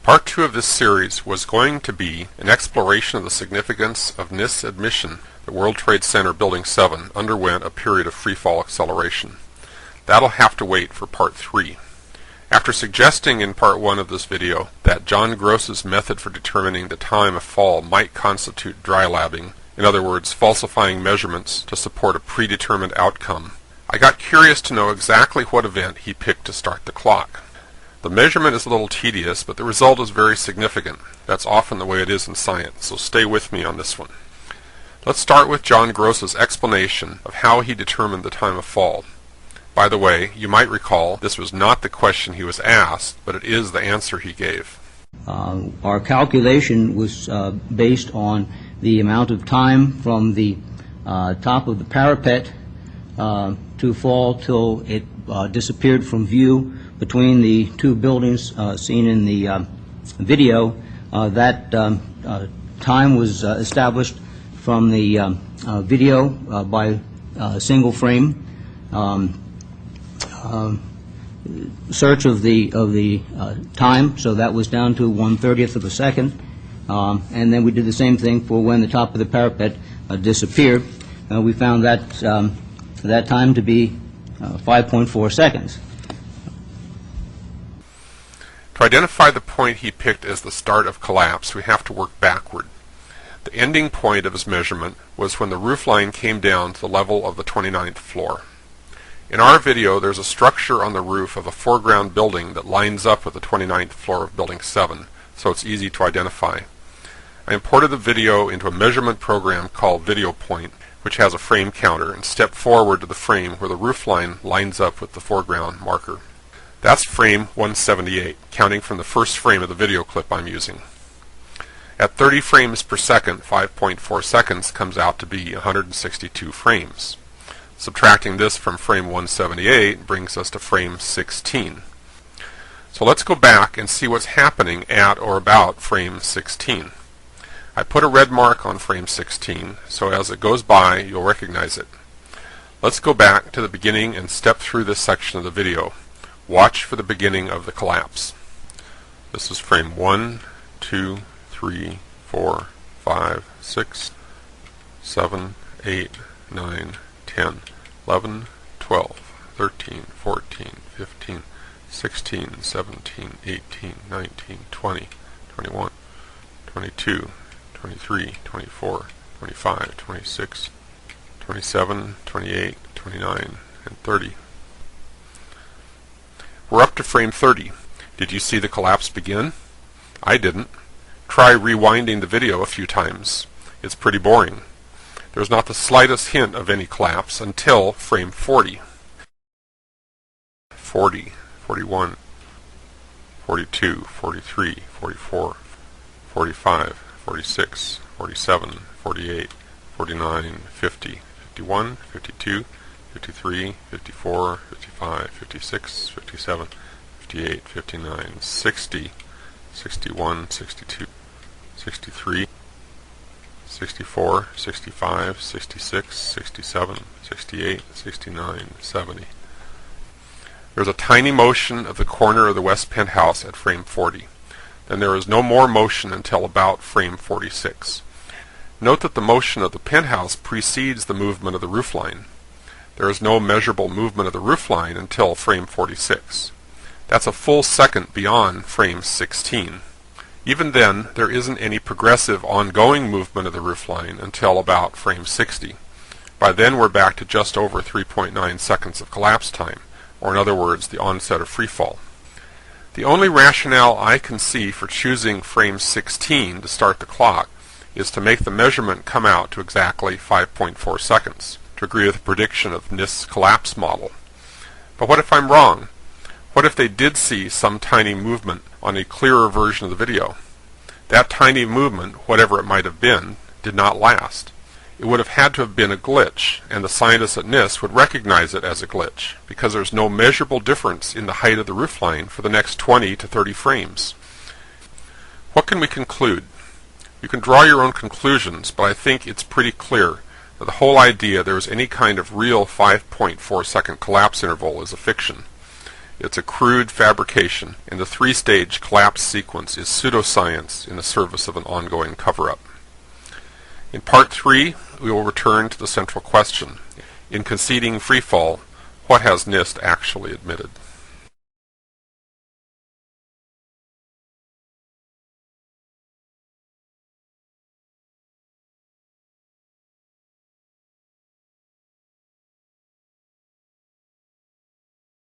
Part 2 of this series was going to be an exploration of the significance of NIST's admission that World Trade Center Building 7 underwent a period of freefall acceleration. That'll have to wait for Part 3. After suggesting in Part 1 of this video that John Gross's method for determining the time of fall might constitute dry labbing, in other words, falsifying measurements to support a predetermined outcome, I got curious to know exactly what event he picked to start the clock. The measurement is a little tedious, but the result is very significant. That's often the way it is in science, so stay with me on this one. Let's start with John Gross's explanation of how he determined the time of fall. By the way, you might recall this was not the question he was asked, but it is the answer he gave. Our calculation was based on the amount of time from the top of the parapet to fall till it disappeared from view between the two buildings seen in the video. That time was established from the video by a single frame search of the time, so that was down to 1/30th of a second, and then we did the same thing for when the top of the parapet disappeared. We found that time to be 5.4 seconds. To identify the point he picked as the start of collapse, we have to work backward. The ending point of his measurement was when the roofline came down to the level of the 29th floor. In our video, there's a structure on the roof of a foreground building that lines up with the 29th floor of Building 7, so it's easy to identify. I imported the video into a measurement program called Video Point, which has a frame counter, and stepped forward to the frame where the roofline lines up with the foreground marker. That's frame 178, counting from the first frame of the video clip I'm using. At 30 frames per second, 5.4 seconds comes out to be 162 frames. Subtracting this from frame 178 brings us to frame 16. So let's go back and see what's happening at or about frame 16. I put a red mark on frame 16, so as it goes by, you'll recognize it. Let's go back to the beginning and step through this section of the video. Watch for the beginning of the collapse. This is frame 1, 2, 3, 4, 5, 6, 7, 8, 9, 10, 11, 12, 13, 14, 15, 16, 17, 18, 19, 20, 21, 22, 23, 24, 25, 26, 27, 28, 29, and 30. We're up to frame 30. Did you see the collapse begin? I didn't. Try rewinding the video a few times. It's pretty boring. There's not the slightest hint of any collapse until frame 40. 40, 41, 42, 43, 44, 45, 46, 47, 48, 49, 50, 51, 52, 53, 54, 55, 56, 57, 58, 59, 60, 61, 62, 63, 64, 65, 66, 67, 68, 69, 70. There's a tiny motion of the corner of the west penthouse at frame 40. Then there is no more motion until about frame 46. Note that the motion of the penthouse precedes the movement of the roofline. There is no measurable movement of the roofline until frame 46. That's a full second beyond frame 16. Even then, there isn't any progressive ongoing movement of the roofline until about frame 60. By then we're back to just over 3.9 seconds of collapse time, or in other words, the onset of freefall. The only rationale I can see for choosing frame 16 to start the clock is to make the measurement come out to exactly 5.4 seconds, to agree with the prediction of NIST's collapse model. But what if I'm wrong? What if they did see some tiny movement on a clearer version of the video? That tiny movement, whatever it might have been, did not last. It would have had to have been a glitch, and the scientists at NIST would recognize it as a glitch, because there's no measurable difference in the height of the roofline for the next 20 to 30 frames. What can we conclude? You can draw your own conclusions, but I think it's pretty clear that the whole idea there is any kind of real 5.4 second collapse interval is a fiction. It's a crude fabrication, and the three-stage collapse sequence is pseudoscience in the service of an ongoing cover-up. In Part 3, we will return to the central question. In conceding freefall, what has NIST actually admitted?